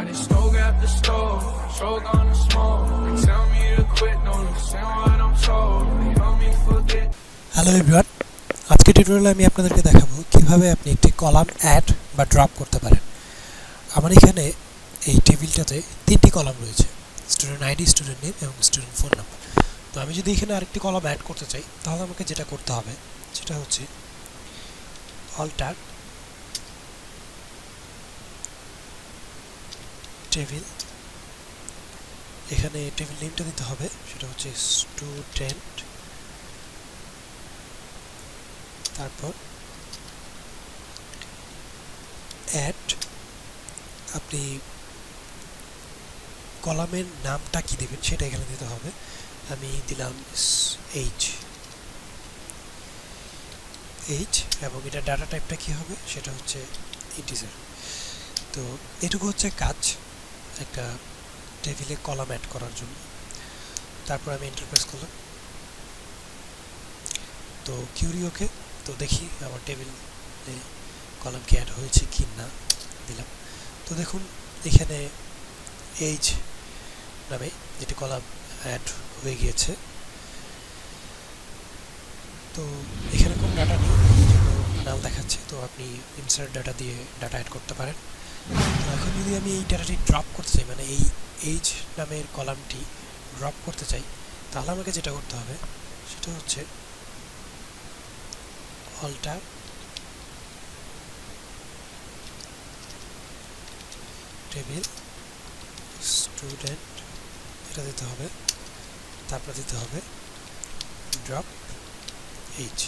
Got it stove after stove, stroke on the smoke. They tell me to quit, no listen what I'm told. They help me forget. Hello everyone, আজকে টিউটোরিয়ালে আমি আপনাদেরকে দেখাবো কিভাবে আপনি একটি column add বা ড্রপ করতে পারেন। আমার এখানে এই টেবিলটাতে তিনটি কলাম রয়েছে, স্টুডেন্ট আইডি, স্টুডেন্ট নেম এবং স্টুডেন্ট ফোন নাম্বার। তো আমি যদি এখানে আরেকটি কলাম অ্যাড করতে চাই তাহলে আমাকে যেটা করতে হবে সেটা হচ্ছে অল্টার টেবিল, এখানে টেবিল নেমটা দিতে হবে, সেটা হচ্ছে স্টুডেন্ট, তারপর অ্যাড, আপনি কলামের নামটা কি দেবেন সেটা এখানে দিতে হবে। আমি দিলাম এইচ এবং এটা ডাটা টাইপটা কি হবে সেটা হচ্ছে ইন্টিজার। তো এটুকু হচ্ছে কাজ একটা টেবিলে কলাম অ্যাড করার জন্য। তারপর আমি এন্টার প্রেস করলাম, তো কিউরিওকে, তো দেখি আমার টেবিলে কলাম কি অ্যাড হয়েছে কি না, দিলাম। তো দেখুন এখানে এইচ নামে যেটি কলাম অ্যাড হয়ে গিয়েছে। তো এখানে কোনো ডাটা নেই, নাল দেখাচ্ছে, তো আপনি ইনসার্ট ডাটা দিয়ে ডাটা অ্যাড করতে পারেন। তো এখন যদি আমি এই ডাটাটি ড্রপ করতে চাই, মানে এই এইচ নামের কলামটি ড্রপ করতে চাই, তাহলে আমাকে যেটা করতে হবে সেটা হচ্ছে অল্টার টেবিল স্টুডেন্ট, এটা দিতে হবে, তারপর দিতে হবে ড্রপ এইচ।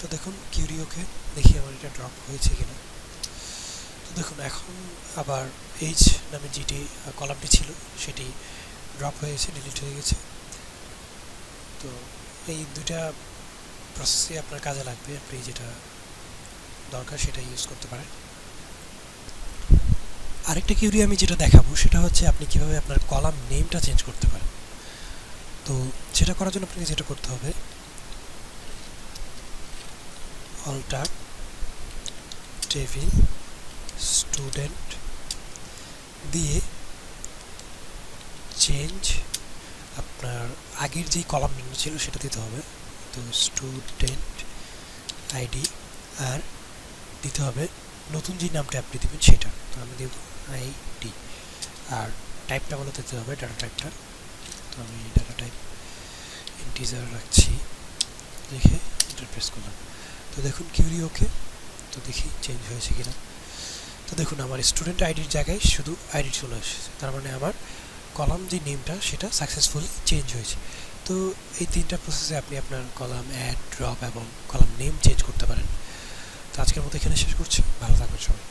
তো দেখুন কিউরিওকে দেখি আমার এটা ড্রপ হয়েছে কিনা। তো দেখুন এখন আবার এইচ নামে যেটি কলামটি ছিল সেটি ড্রপ হয়েছে, ডিলিট হয়ে গেছে। তো এই দুইটা প্রসেসে আপনার কাজে লাগবে, আপনি যেটা দরকার সেটা ইউজ করতে পারেন। আরেকটা কিউরি আমি যেটা দেখাবো সেটা হচ্ছে আপনি কিভাবে আপনার কলাম নেমটা চেঞ্জ করতে পারেন। তো সেটা করার জন্য আপনাকে যেটা করতে হবে অল্টার টেবিল স্টুডেন্ট দিয়ে চেঞ্জ, আপনার আগের যেই কলাম নেম ছিল সেটা দিতে হবে, তো স্টুডেন্ট আইডি, আর দিতে হবে নতুন যে নামটা আপনি দেবেন সেটা, তো আমি দেব আইডি, আর টাইপটা বলে দিতে হবে ডাটা টাইপটা, তো আমি ডাটা টাইপ ইন্টিজার রাখছি, দেখে এন্টার প্রেস করলাম। তো দেখুন কিউরি ওকে, তো দেখি চেঞ্জ হয়েছে কিনা। তো দেখুন আমার স্টুডেন্ট আইডির জায়গায় শুধু আইডি চলে আসছে, তার মানে আমার কলাম যে নেমটা সেটা সাকসেসফুলি চেঞ্জ হয়েছে। তো এই তিনটা প্রসেসে আপনি আপনার কলাম অ্যাড, ড্রপ এবং কলাম নেম চেঞ্জ করতে পারেন। তো আজকের মতো এখানে শেষ করছি, ভালো থাকবেন সবাই।